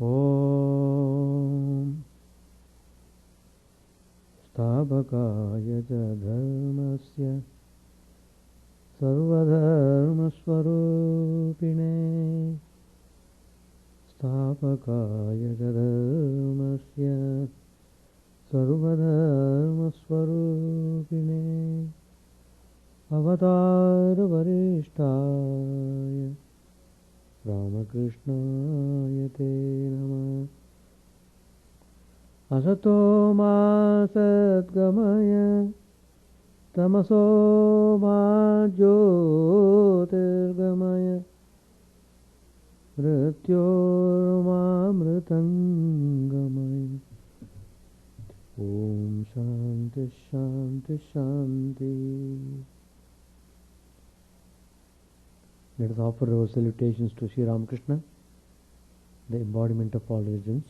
Om Stabhakaya ca dharmasya sarvadharmasvarupine Stabhakaya ca dharmasya sarvadharmasvarupine Avatar Varishtaya Ramakrishna Yate Nama Asato ma satgamaya Tamaso ma jyotirgamaya Mrityor ma mritangamaya Om Shanti Shanti Shanti. Let us offer our salutations to Sri Ramakrishna, the embodiment of all religions,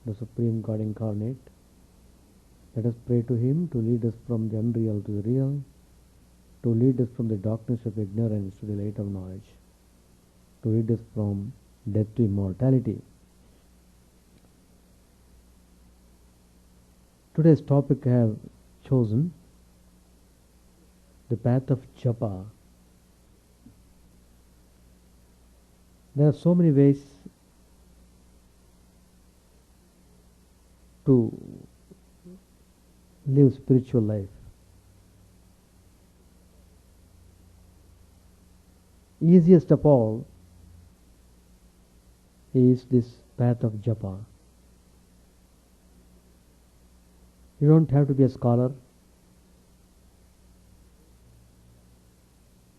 the Supreme God incarnate. Let us pray to Him to lead us from the unreal to the real, to lead us from the darkness of ignorance to the light of knowledge, to lead us from death to immortality. Today's topic I have chosen, the path of Japa. There are so many ways to live spiritual life. Easiest of all is this path of Japa. You don't have to be a scholar,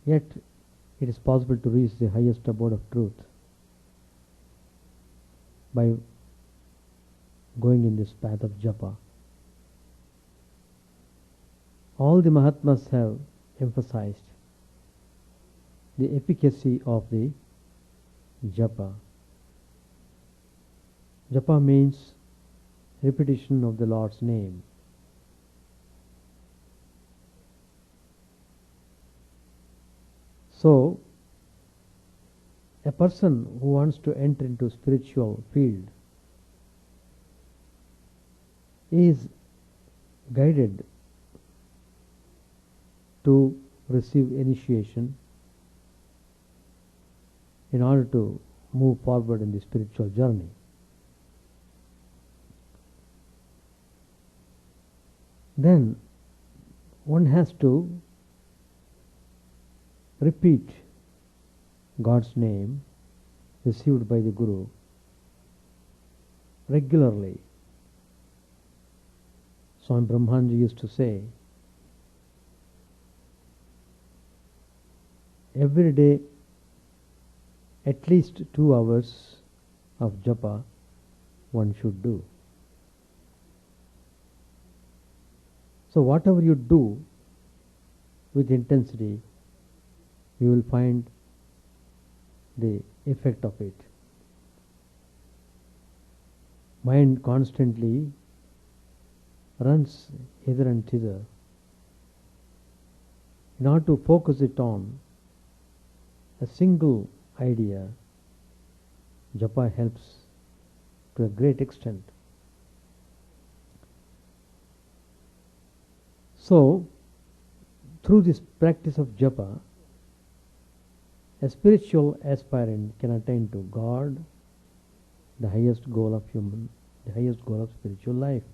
yet it is possible to reach the highest abode of truth by going in this path of Japa. All the Mahatmas have emphasized the efficacy of the Japa. Japa means repetition of the Lord's name. So, a person who wants to enter into spiritual field is guided to receive initiation in order to move forward in the spiritual journey. Then one has to repeat God's name received by the Guru regularly. Swami Brahmanji used to say, every day at least 2 hours of Japa one should do. So whatever you do with intensity, you will find the effect of it. Mind constantly runs hither and thither. In order to focus it on a single idea, Japa helps to a great extent. So, through this practice of Japa, a spiritual aspirant can attain to God, the highest goal of human, the highest goal of spiritual life.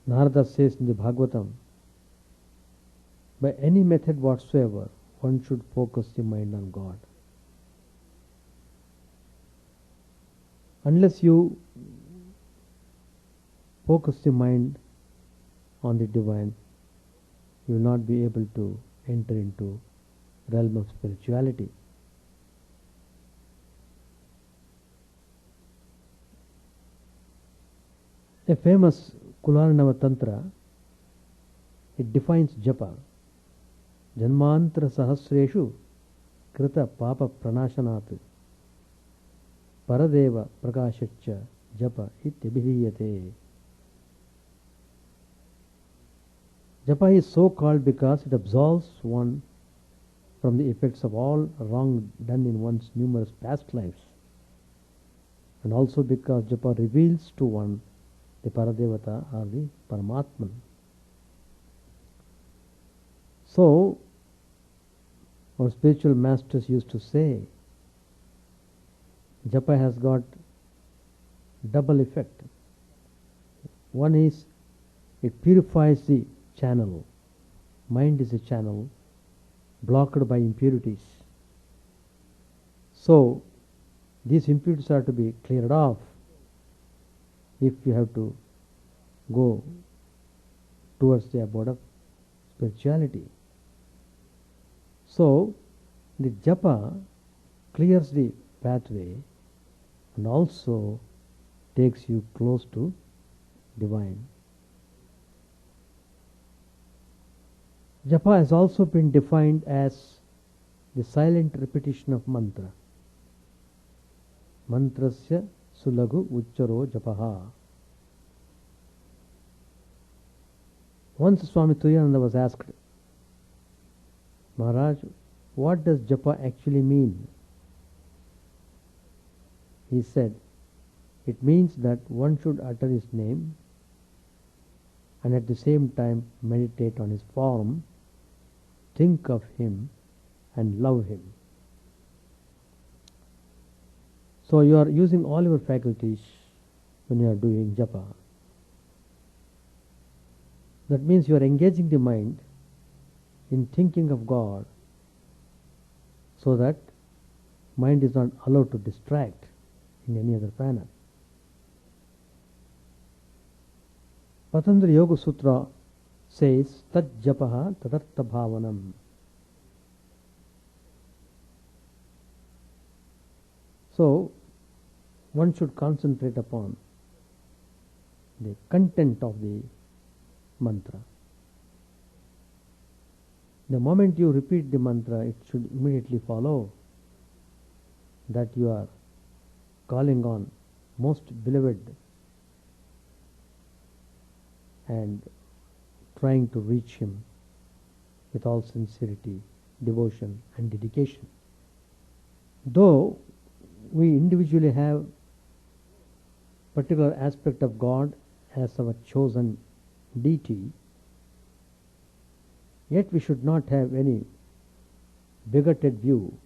Narada says in the Bhagavatam, by any method whatsoever, one should focus the mind on God. Unless you focus the mind on the divine, you will not be able to enter into realm of spirituality. A famous Kularnava Tantra, it defines Japa. Janmantra sahasreshu krita papa pranashanat paradeva prakashaccha japa ityabhiyate. Japa is so called because it absolves one from the effects of all wrong done in one's numerous past lives, and also because japa reveals to one the Paradevata or the Paramatman. So, our spiritual masters used to say, japa has got double effect. One is, it purifies the channel. Mind is a channel blocked by impurities. So, these impurities are to be cleared off if you have to go towards the abode of spirituality. So, the japa clears the pathway and also takes you close to divine. Japa has also been defined as the silent repetition of mantra. Mantrasya sulagu uchcharo japaha. Once Swami Chidananda was asked, Maharaj, what does japa actually mean? He said, it means that one should utter his name and at the same time meditate on his form, think of him and love him. So you are using all your faculties when you are doing japa. That means you are engaging the mind in thinking of God so that mind is not allowed to distract in any other manner. Patanjali Yoga Sutra says, Tat japaha tadartha bhavanam. So, one should concentrate upon the content of the mantra. The moment you repeat the mantra, it should immediately follow that you are calling on most beloved and trying to reach him with all sincerity, devotion and dedication. Though we individually have particular aspect of God as our chosen deity, yet we should not have any bigoted view.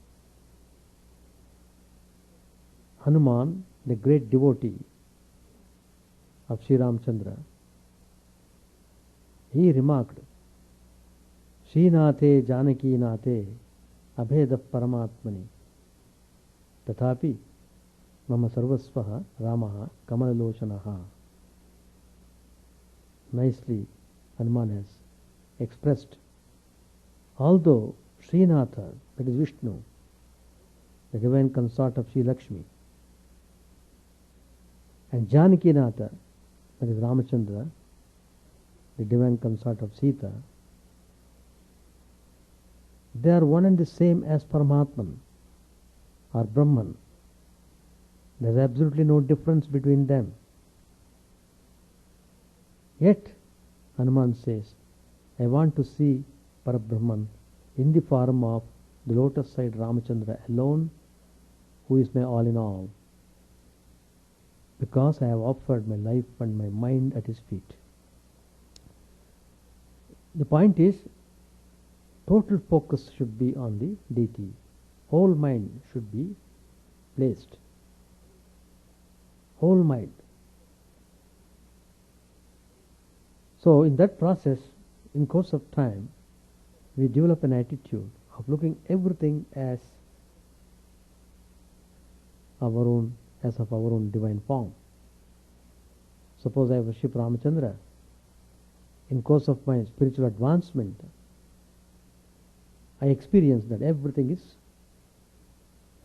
Hanuman, the great devotee of Sri Ramchandra, he remarked, Srinathe Janaki Nathe Abheda Paramatmani Tathapi Mama Sarvasvaha Ramaha Kamalalochanaha. Nicely Hanuman has expressed. Although Srinatha, that is Vishnu, the divine consort of Sri Lakshmi, and Janakinatha, that is Ramachandra, the divine consort of Sita, they are one and the same as Paramatman or Brahman. There is absolutely no difference between them. Yet, Hanuman says, I want to see Parabrahman in the form of the lotus-side Ramachandra alone, who is my all in all, because I have offered my life and my mind at his feet. The point is, total focus should be on the deity. Whole mind should be placed. Whole mind. So in that process, in course of time, we develop an attitude of looking everything as of our own divine form. Suppose I worship Ramachandra. In course of my spiritual advancement, I experience that everything is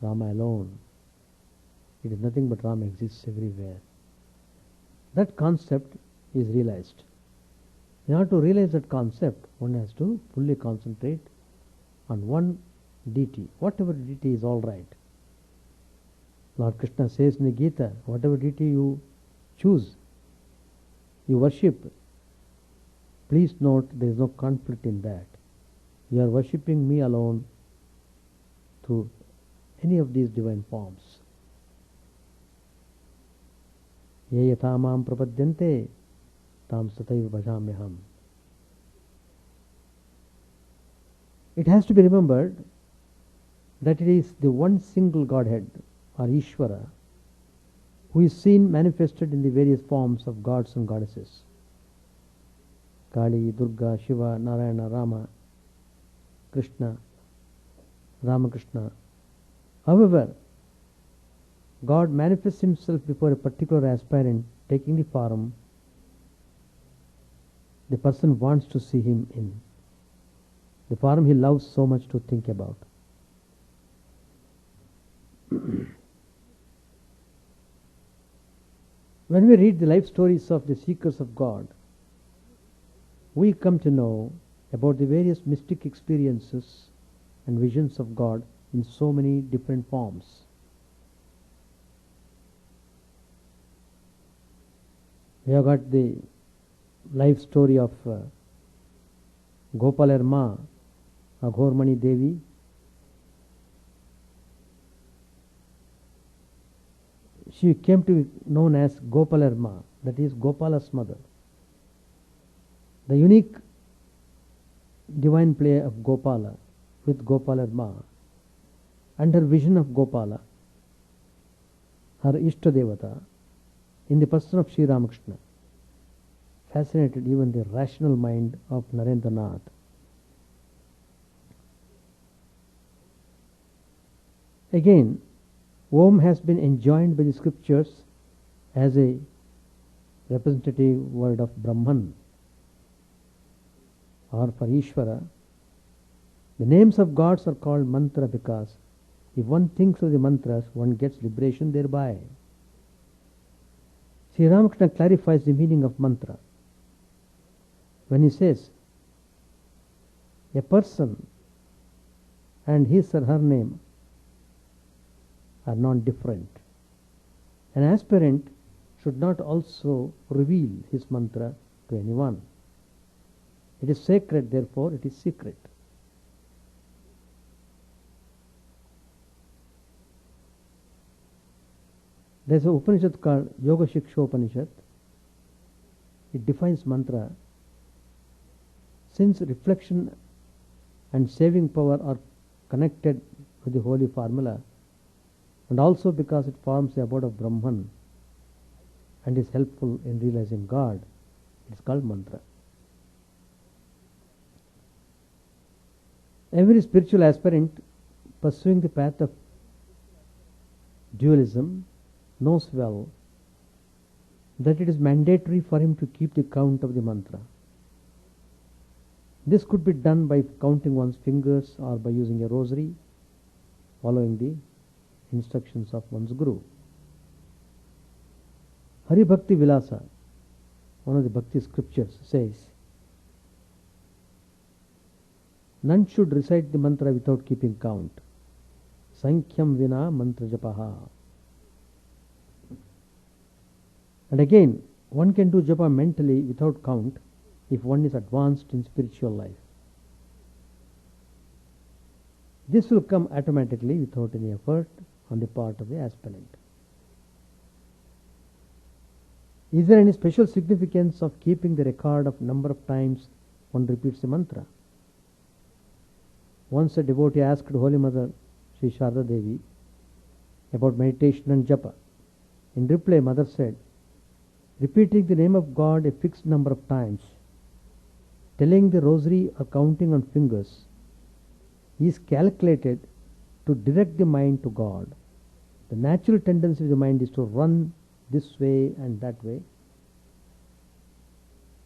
Rama alone. It is nothing but Rama exists everywhere. That concept is realized. In order to realize that concept, one has to fully concentrate on one deity. Whatever deity is all right. Lord Krishna says in the Gita, whatever deity you choose, you worship, please note there is no conflict in that. You are worshipping me alone through any of these divine forms. Ye yatha mam prapadyante tam sataiva bhajamyaham. It has to be remembered that it is the one single Godhead, or Ishvara, who is seen manifested in the various forms of gods and goddesses. Kali, Durga, Shiva, Narayana, Rama, Krishna, Ramakrishna. However, God manifests himself before a particular aspirant, taking the form the person wants to see him in, the form he loves so much to think about. When we read the life stories of the seekers of God, we come to know about the various mystic experiences and visions of God in so many different forms. We have got the life story of Gopalar Ma, Aghormani Devi. She came to be known as Gopalar Ma, that is Gopala's mother. The unique divine play of Gopala with Gopalar Ma and her vision of Gopala, her Ishta Devata, in the person of Sri Ramakrishna, fascinated even the rational mind of Narendra Nath. Again, Om has been enjoined by the scriptures as a representative word of Brahman, or for Ishvara. The names of gods are called mantra because if one thinks of the mantras, one gets liberation thereby. Sri Ramakrishna clarifies the meaning of mantra when he says, a person and his or her name are not different. An aspirant should not also reveal his mantra to anyone. It is sacred, therefore it is secret. There is an Upanishad called Yoga Shiksha Upanishad. It defines mantra. Since reflection and saving power are connected with the holy formula, and also because it forms the abode of Brahman and is helpful in realizing God, it is called mantra. Every spiritual aspirant pursuing the path of dualism knows well that it is mandatory for him to keep the count of the mantra. This could be done by counting one's fingers or by using a rosary, following the instructions of one's guru. Hari Bhakti Vilasa, one of the Bhakti scriptures, says, none should recite the mantra without keeping count. Sankyam vina mantra japaha. And again, one can do japa mentally without count if one is advanced in spiritual life. This will come automatically without any effort on the part of the aspirant. Is there any special significance of keeping the record of number of times one repeats the mantra? Once a devotee asked Holy Mother Sri Sharda Devi about meditation and japa. In reply, Mother said, repeating the name of God a fixed number of times, telling the rosary or counting on fingers is calculated to direct the mind to God. The natural tendency of the mind is to run this way and that way.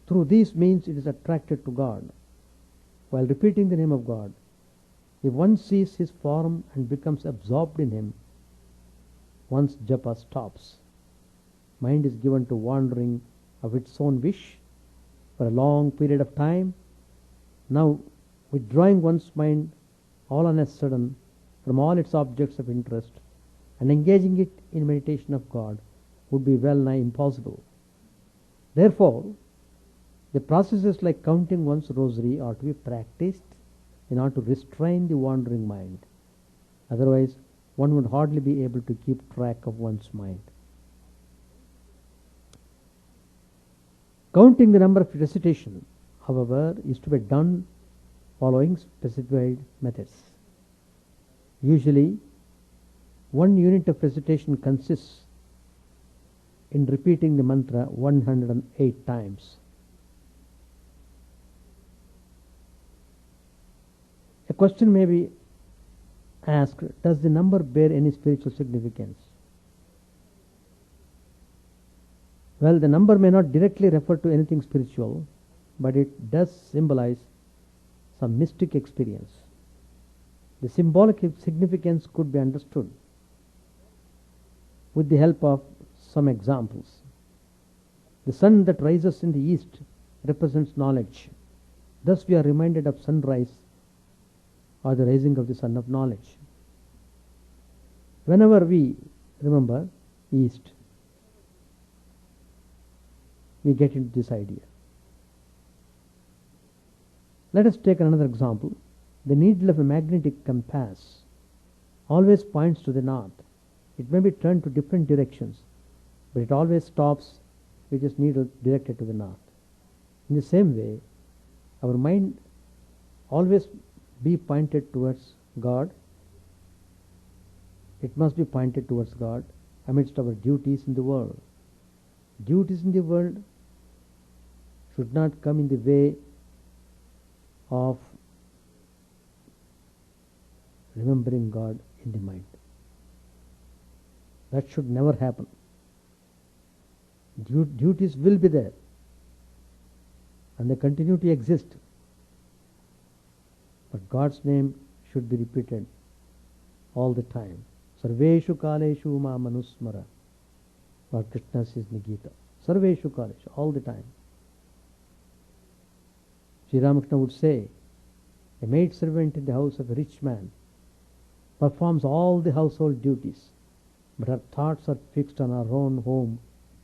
Through these means it is attracted to God. While repeating the name of God, if one sees his form and becomes absorbed in him, one's japa stops. Mind is given to wandering of its own wish for a long period of time. Now, withdrawing one's mind all on a sudden from all its objects of interest and engaging it in meditation of God would be well nigh impossible. Therefore, the processes like counting one's rosary are to be practiced in order to restrain the wandering mind Otherwise, one would hardly be able to keep track of one's mind. Counting the number of recitation, however, is to be done following specified methods. Usually, 1 unit of recitation consists in repeating the mantra 108 times. A question may be asked, does the number bear any spiritual significance? Well, the number may not directly refer to anything spiritual, but it does symbolize some mystic experience. The symbolic significance could be understood with the help of some examples. The sun that rises in the east represents knowledge. Thus we are reminded of sunrise or the rising of the sun of knowledge. Whenever we remember east, we get into this idea. Let us take another example. The needle of a magnetic compass always points to the north. It may be turned to different directions, but it always stops with its needle directed to the north. In the same way, our mind always be pointed towards God. It must be pointed towards God amidst our duties in the world. Duties in the world should not come in the way of remembering God in the mind. That should never happen. Duties will be there and they continue to exist. But God's name should be repeated all the time. Sarveshu kaleshu ma manusmara. What Krishna says in the Gita. Sarveshu kaleshu, all the time. Sri Ramakrishna would say, a maid servant in the house of a rich man performs all the household duties, but her thoughts are fixed on her own home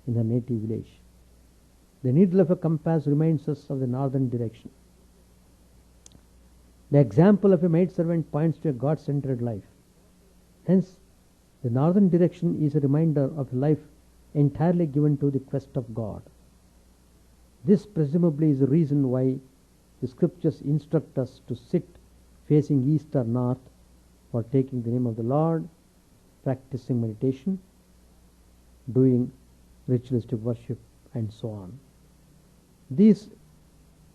in her native village. The needle of a compass reminds us of the northern direction. The example of a maid servant points to a God-centered life. Hence, the northern direction is a reminder of a life entirely given to the quest of God. This presumably is the reason why the scriptures instruct us to sit facing east or north for taking the name of the Lord, practicing meditation, doing ritualistic worship, and so on. These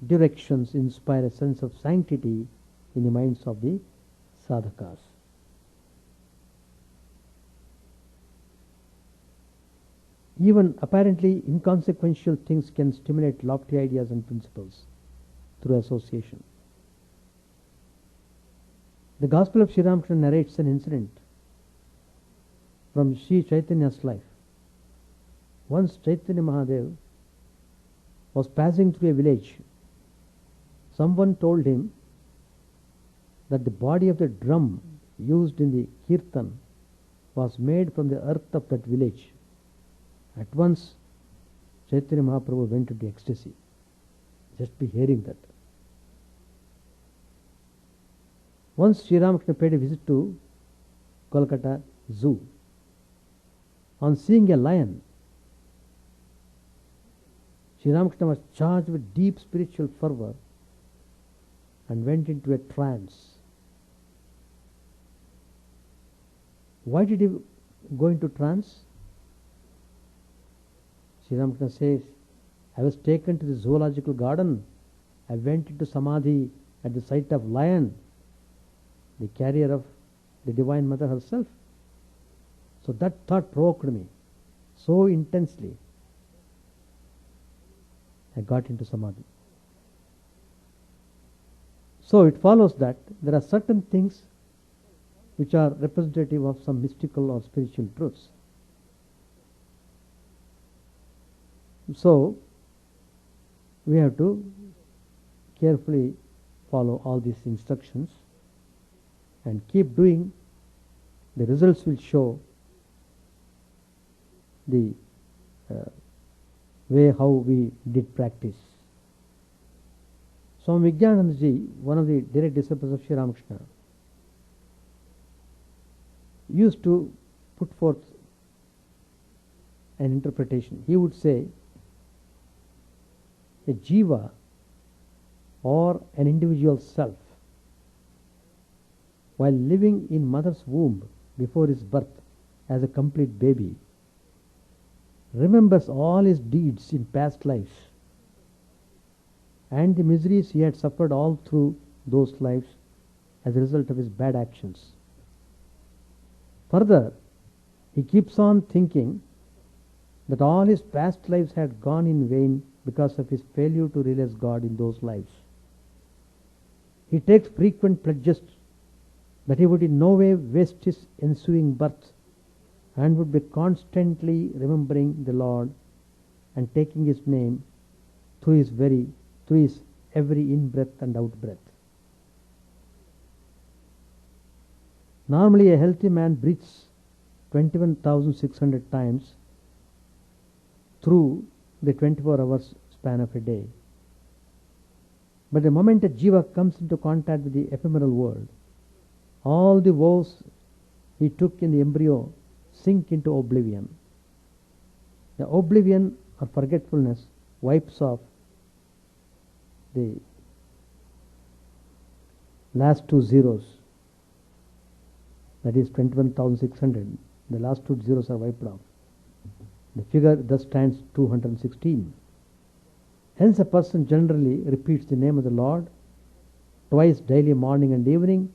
directions inspire a sense of sanctity in the minds of the sadhakas. Even apparently inconsequential things can stimulate lofty ideas and principles through association. The Gospel of Sri Ramakrishna narrates an incident from Sri Chaitanya's life. Once Chaitanya Mahadev was passing through a village. Someone told him that the body of the drum used in the kirtan was made from the earth of that village. At once Chaitanya Mahaprabhu went into ecstasy just by hearing that. Once Sri Ramakrishna paid a visit to Kolkata Zoo. On seeing a lion, Sri Ramakrishna was charged with deep spiritual fervor and went into a trance. Why did he go into trance? Sri Ramakrishna says, I was taken to the zoological garden. I went into samadhi at the sight of lion, the carrier of the Divine Mother herself. So that thought provoked me so intensely. I got into samadhi. So it follows that there are certain things which are representative of some mystical or spiritual truths. So we have to carefully follow all these instructions and keep doing. The results will show the way how we did practice. Swami Vivekananda ji, one of the direct disciples of Sri Ramakrishna, used to put forth an interpretation. He would say a jiva or an individual self, while living in mother's womb before his birth as a complete baby, remembers all his deeds in past lives and the miseries he had suffered all through those lives as a result of his bad actions. Further, he keeps on thinking that all his past lives had gone in vain because of his failure to realize God in those lives. He takes frequent pledges that he would in no way waste his ensuing birth and would be constantly remembering the Lord and taking his name through his every in-breath and out-breath. Normally a healthy man breathes 21,600 times through the 24 hours span of a day. But the moment a jiva comes into contact with the ephemeral world, all the vows he took in the embryo sink into oblivion. The oblivion or forgetfulness wipes off the last two zeros, that is 21,600. The last two zeros are wiped off. The figure thus stands 216. Hence a person generally repeats the name of the Lord twice daily, morning and evening.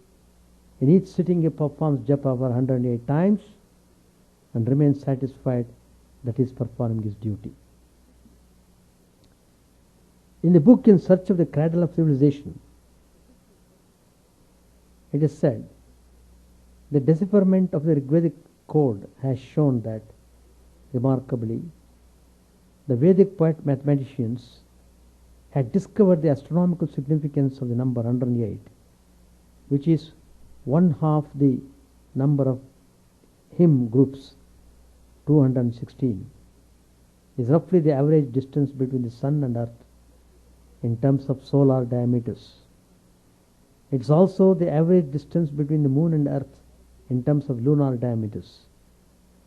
In each sitting he performs japa for 108 times and remains satisfied that he is performing his duty. In the book In Search of the Cradle of Civilization, it is said, the decipherment of the Rigvedic code has shown that, remarkably, the Vedic mathematicians had discovered the astronomical significance of the number 108, which is one half the number of hymn groups, 216, is roughly the average distance between the sun and earth in terms of solar diameters. It is also the average distance between the moon and earth in terms of lunar diameters.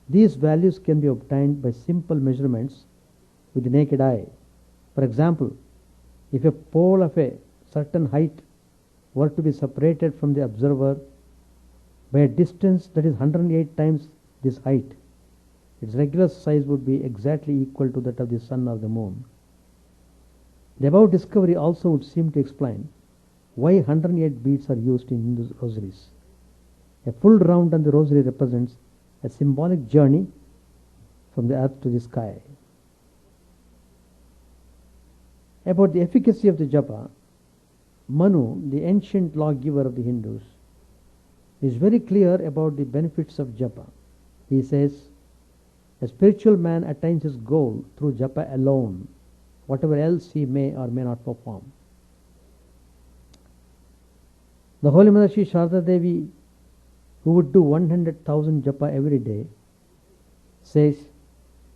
These values can be obtained by simple measurements with the naked eye. For example, if a pole of a certain height were to be separated from the observer by a distance that is 108 times this height, its regular size would be exactly equal to that of the sun or the moon. The above discovery also would seem to explain why 108 beads are used in Hindu rosaries. A full round on the rosary represents a symbolic journey from the earth to the sky. About the efficacy of the japa, Manu, the ancient lawgiver of the Hindus, is very clear about the benefits of japa. He says, a spiritual man attains his goal through japa alone, whatever else he may or may not perform. The Holy Mother Sri Sharda Devi, who would do 100,000 japa every day, says,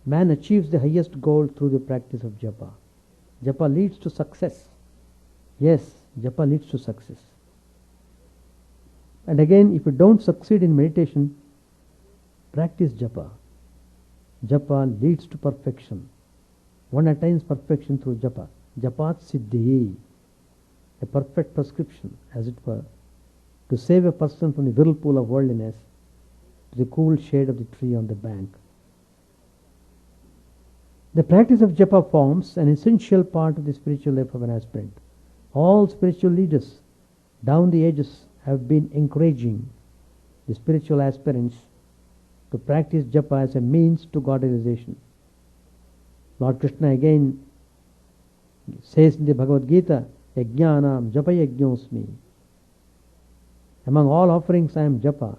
man achieves the highest goal through the practice of japa. Japa leads to success. Yes, japa leads to success. And again, if you don't succeed in meditation, practice japa. Japa leads to perfection. One attains perfection through japa. Japat siddhi, a perfect prescription, as it were, to save a person from the whirlpool of worldliness to the cool shade of the tree on the bank. The practice of japa forms an essential part of the spiritual life of an aspirant. All spiritual leaders down the ages have been encouraging the spiritual aspirants to practice japa as a means to God realization. Lord Krishna again says in the Bhagavad Gita, Yajnanam japa yajñosmi. Among all offerings I am japa.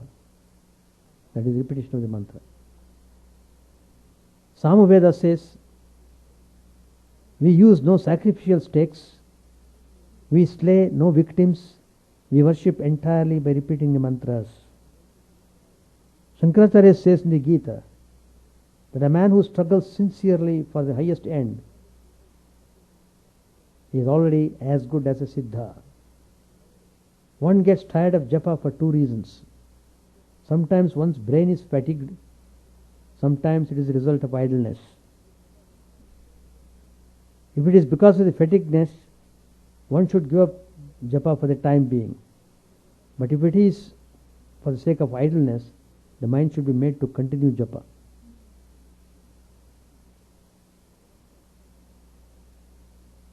That is repetition of the mantra. Samaveda says, we use no sacrificial stakes, we slay no victims, we worship entirely by repeating the mantras. Shankaracharya says in the Gita that a man who struggles sincerely for the highest end is already as good as a siddha. One gets tired of japa for two reasons. Sometimes one's brain is fatigued, sometimes it is a result of idleness. If it is because of the fatigueness, one should give up japa for the time being. But if it is for the sake of idleness, the mind should be made to continue japa.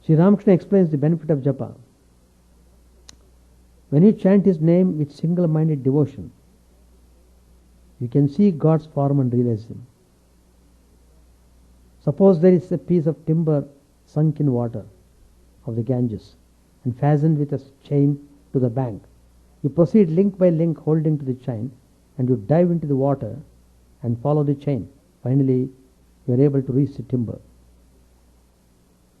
Sri Ramakrishna explains the benefit of japa. When you chant his name with single-minded devotion, you can see God's form and realize him. Suppose there is a piece of timber sunk in water of the Ganges and fastened with a chain to the bank. You proceed link by link holding to the chain, and you dive into the water and follow the chain. Finally, you are able to reach the timber.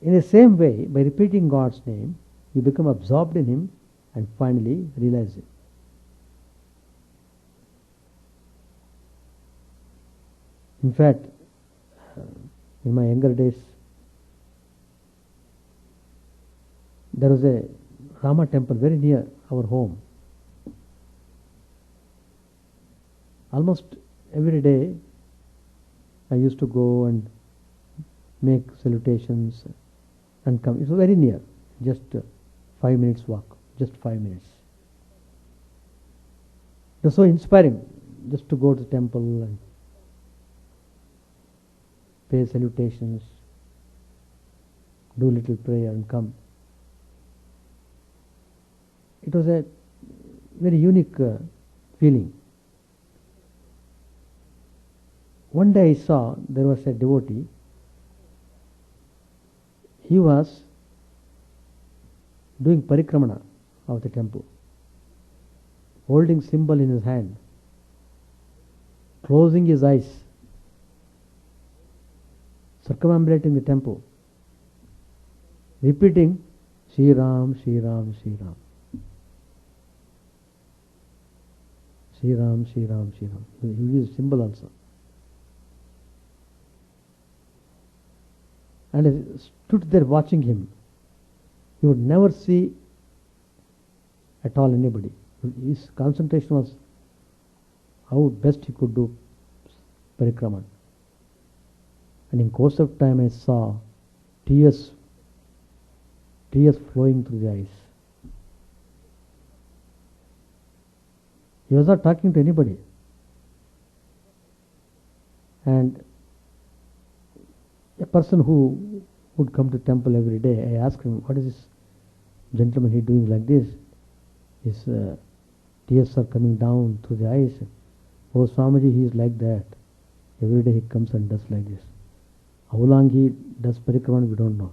In the same way, by repeating God's name, you become absorbed in him and finally realize him. In fact, in my younger days, there was a Rama temple very near our home. Almost every day I used to go and make salutations and come. It was very near, just 5 minutes walk, just 5 minutes. It was so inspiring just to go to the temple and pay salutations, do little prayer and come. It was a very unique feeling. One day I saw there was a devotee. He was doing parikramana of the temple, holding symbol in his hand, closing his eyes, circumambulating the temple, repeating Shri Ram, Shri Ram, Shri Ram. Shri Ram, Shri Ram, Shri Ram. He used symbol also. And I stood there watching him. He would never see at all anybody. His concentration was how best he could do parikrama. And in course of time I saw tears flowing through the eyes. He was not talking to anybody. And a person who would come to temple every day, I asked him, what is this gentleman he doing like this? His tears are coming down through the eyes. Oh Swamiji, he is like that. Every day he comes and does like this. How long he does parikrama, we don't know.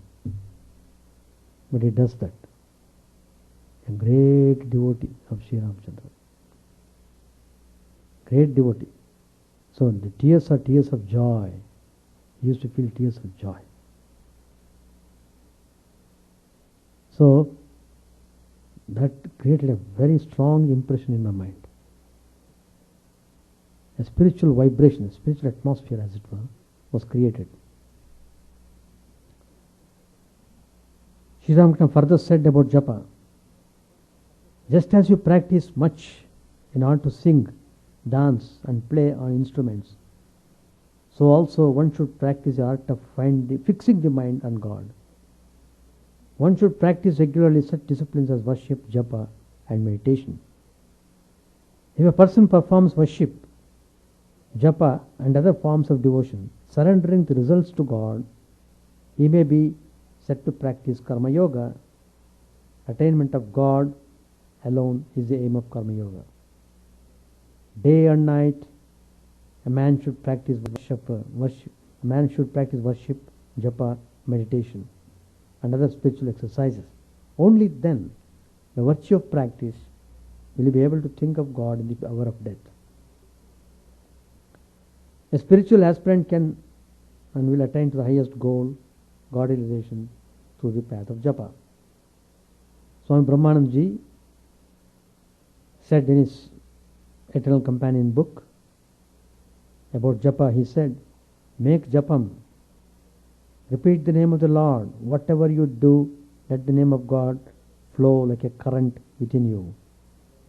But he does that. A great devotee of Sri Ramachandra. Great devotee. So the tears are tears of joy. He used to feel tears of joy. So that created a very strong impression in my mind. A spiritual vibration, a spiritual atmosphere as it were, was created. Sri Ramakrishna further said about japa, just as you practice much in order to sing, dance and play on instruments, so also one should practice the art of fixing the mind on God. One should practice regularly such disciplines as worship, japa and meditation. If a person performs worship, japa and other forms of devotion, surrendering the results to God, he may be said to practice karma yoga. Attainment of God alone is the aim of karma yoga. Day and night, a man should practice worship, japa, meditation, and other spiritual exercises. Only then, by virtue of practice, will you be able to think of God in the hour of death. A spiritual aspirant can and will attain to the highest goal, God realization, through the path of japa. Swami Brahmanand Ji said in his Eternal Companion book about japa, he said, make japam, repeat the name of the Lord. Whatever you do, let the name of God flow like a current within you.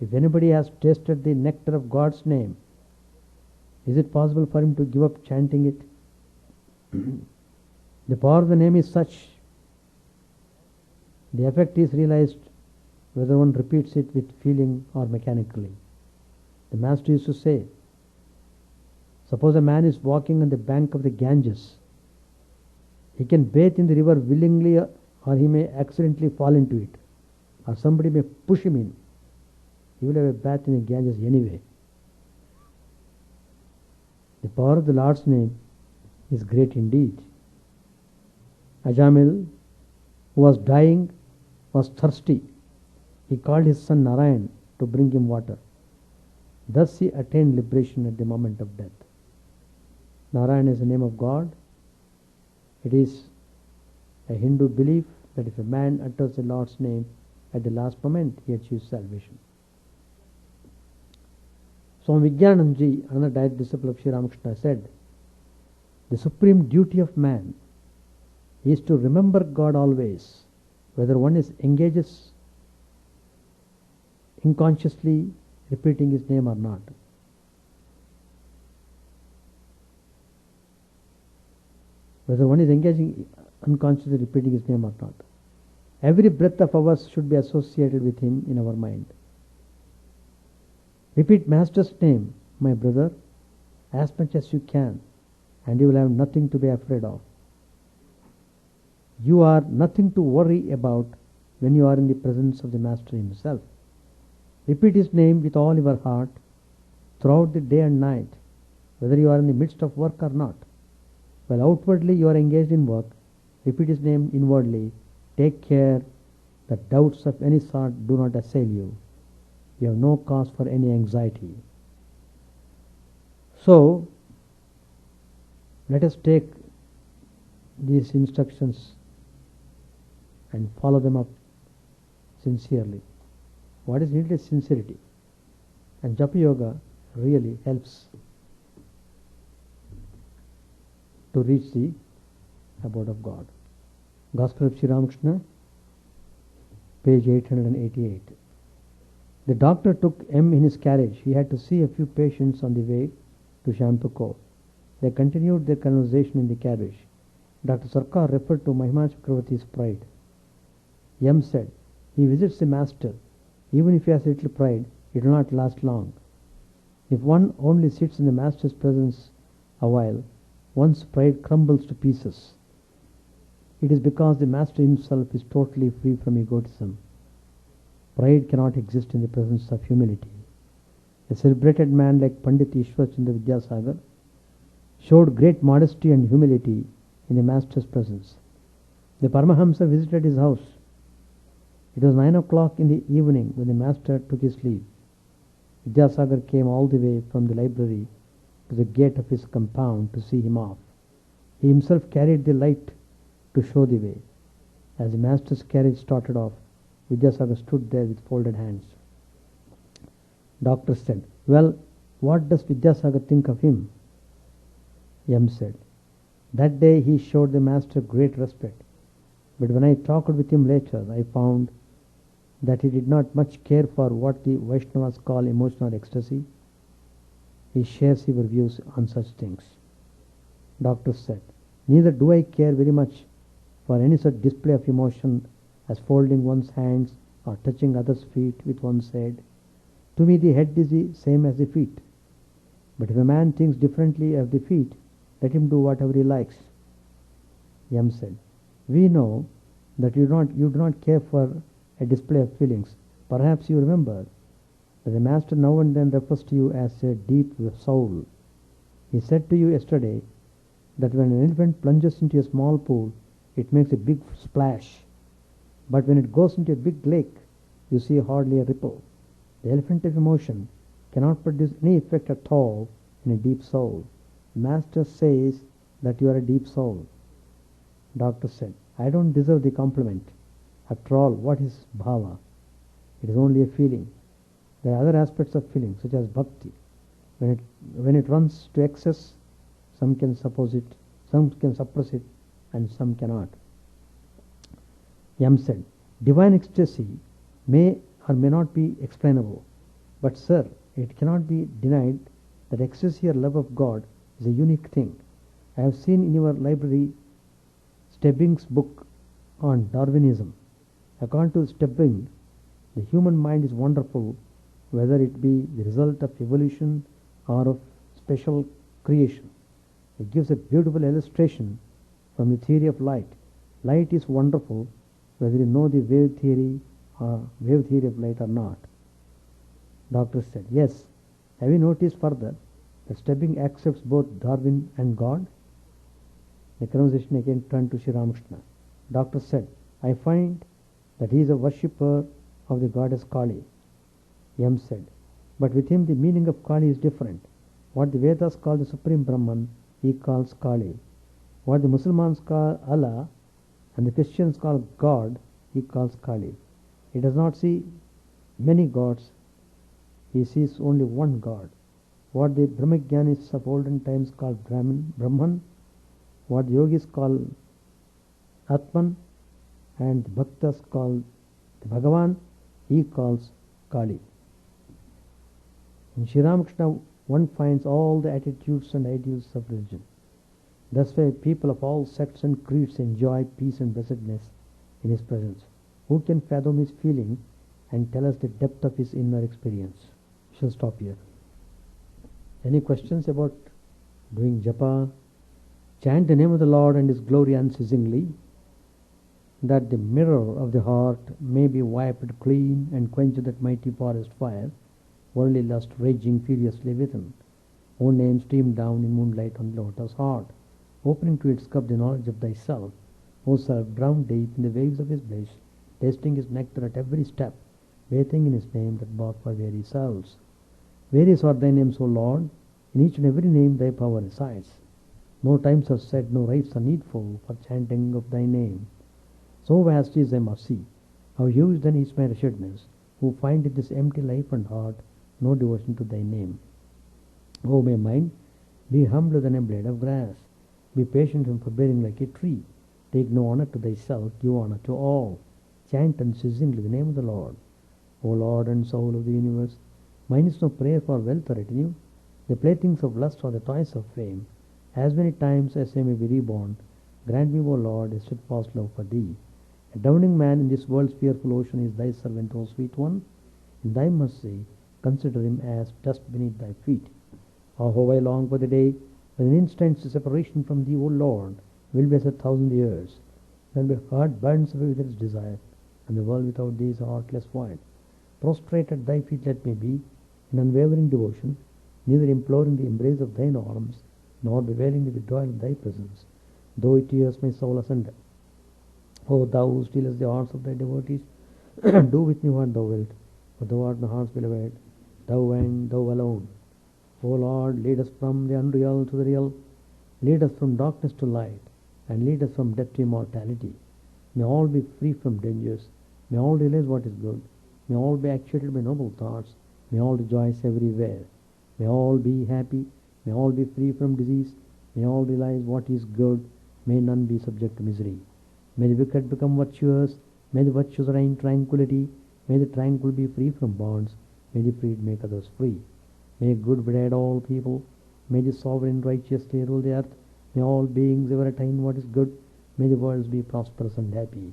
If anybody has tasted the nectar of God's name Is it possible for him to give up chanting it? The power of the name is such. The effect is realized whether one repeats it with feeling or mechanically. The master used to say, suppose a man is walking on the bank of the Ganges. He can bathe in the river willingly, or he may accidentally fall into it, or somebody may push him in. He will have a bath in the Ganges anyway. The power of the Lord's name is great indeed. Ajamil, who was dying, was thirsty. He called his son Narayan to bring him water. Thus he attained liberation at the moment of death. Narayan is the name of God. It is a Hindu belief that if a man utters the Lord's name at the last moment, he achieves salvation. Swami Vivekananda, another direct disciple of Sri Ramakrishna, said, the supreme duty of man is to remember God always, whether one engages unconsciously repeating his name or not. Whether one is engaging unconsciously repeating his name or not. Every breath of ours should be associated with him in our mind. Repeat Master's name, my brother, as much as you can, and you will have nothing to be afraid of. You are nothing to worry about when you are in the presence of the Master himself. Repeat his name with all your heart throughout the day and night, whether you are in the midst of work or not. While outwardly you are engaged in work, repeat his name inwardly. Take care that doubts of any sort do not assail you. You have no cause for any anxiety. So, let us take these instructions and follow them up sincerely. What is needed is sincerity. And Japa Yoga really helps to reach the abode of God. Gospel of Sri Ramakrishna, page 888. The doctor took M in his carriage. He had to see a few patients on the way to Shampoo. They continued their conversation in the carriage. Dr. Sarkar referred to Mahima Chakravarti's pride. M said, he visits the master. Even if he has little pride, it will not last long. If one only sits in the master's presence a while, one's pride crumbles to pieces. It is because the master himself is totally free from egotism. Pride cannot exist in the presence of humility. A celebrated man like Pandit Ishwarchandra Vidyasagar showed great modesty and humility in the master's presence. The Paramahamsa visited his house. It was 9 o'clock in the evening when the master took his leave. Vidyasagar came all the way from the library to the gate of his compound to see him off. He himself carried the light to show the way. As the master's carriage started off, Vidyasagar stood there with folded hands. Doctor said, well, what does Vidyasagar think of him? M said, that day he showed the master great respect. But when I talked with him later, I found that he did not much care for what the Vaishnavas call emotional ecstasy. He shares your views on such things. Doctor said, neither do I care very much for any such display of emotion as folding one's hands or touching others' feet with one's head. To me the head is the same as the feet. But if a man thinks differently of the feet, let him do whatever he likes. M said, we know that you do not care for a display of feelings. Perhaps you remember that the master now and then refers to you as a deep soul. He said to you yesterday that when an elephant plunges into a small pool, it makes a big splash. But when it goes into a big lake, you see hardly a ripple. The elephant of emotion cannot produce any effect at all in a deep soul. The master says that you are a deep soul. Doctor said, I don't deserve the compliment. After all, what is bhava? It is only a feeling. There are other aspects of feeling, such as bhakti. When it runs to excess, some can suppress it, and some cannot. Yam said, divine ecstasy may or may not be explainable. But sir, it cannot be denied That excelsior love of God is a unique thing. I have seen in your library Stebbing's book on Darwinism. According to Stebbing, the human mind is wonderful, whether it be the result of evolution or of special creation. It gives a beautiful illustration from the theory of light. Light is wonderful, whether you know the wave theory of light or not. Doctor said, yes. Have you noticed further that Stebbing accepts both Darwin and God? The conversation again turned to Sri Ramakrishna. Doctor said, I find that he is a worshipper of the goddess Kali. M said, but with him the meaning of Kali is different. What the Vedas call the Supreme Brahman, he calls Kali. What the Muslims call Allah and the Christians call God, he calls Kali. He does not see many gods, he sees only one God. What the Brahmagyanis of olden times call Brahman, what the yogis call Atman, and the Bhaktas call the Bhagavan, he calls Kali. In Sri Ramakrishna, one finds all the attitudes and ideals of religion. That's why people of all sects and creeds enjoy peace and blessedness in his presence. Who can fathom his feeling and tell us the depth of his inner experience? We shall stop here. Any questions about doing japa? Chant the name of the Lord and his glory unceasingly, that the mirror of the heart may be wiped clean and quench that mighty forest fire, worldly lust raging furiously within. O name stream down in moonlight on the lotus heart, opening to its cup the knowledge of thyself. O self, drowned deep in the waves of his bliss, tasting his nectar at every step, bathing in his name that bought for weary souls. Various are thy names, O Lord, in each and every name thy power resides. No times are set, no rites are needful for chanting of thy name. So vast is thy mercy, how huge then is my wretchedness, who find in this empty life and heart no devotion to thy name. O my mind, be humbler than a blade of grass, be patient and forbearing like a tree. Take no honor to thyself, give honor to all. Chant unceasingly the name of the Lord. O Lord and soul of the universe, mine is no prayer for wealth or retinue, the playthings of lust or the toys of fame. As many times as I may be reborn, grant me, O Lord, a steadfast love for thee. A drowning man in this world's fearful ocean is thy servant, O sweet one. In thy mercy, consider him as dust beneath thy feet. Oh, how I long for the day when an instant's separation from thee, O Lord, will be as 1,000 years. Then my heart burns away with its desire, and the world without thee is a heartless void. Prostrate at thy feet let me be, in unwavering devotion, neither imploring the embrace of thine arms, nor bewailing the withdrawal of thy presence, though it tears my soul asunder. O thou who stealest the hearts of thy devotees, do with me what thou wilt, for thou art my heart's beloved, thou and thou alone. O Lord, lead us from the unreal to the real, lead us from darkness to light, and lead us from death to immortality. May all be free from dangers, may all realize what is good, may all be actuated by noble thoughts, may all rejoice everywhere, may all be happy, may all be free from disease, may all realize what is good, may none be subject to misery. May the wicked become virtuous, may the virtuous reign tranquility, may the tranquil be free from bonds, may the freed make others free. May good bread all people, may the sovereign righteously rule the earth, may all beings ever attain what is good, may the worlds be prosperous and happy.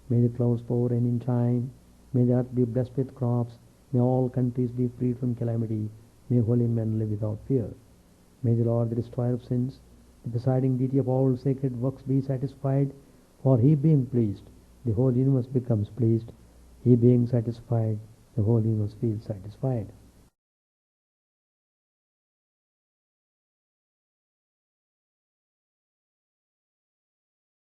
May the clouds pour rain in time, may the earth be blessed with crops, may all countries be freed from calamity, may holy men live without fear. May the Lord, the destroyer of sins, the presiding deity of all sacred works, be satisfied, for he being pleased, the whole universe becomes pleased, he being satisfied, the whole universe feels satisfied.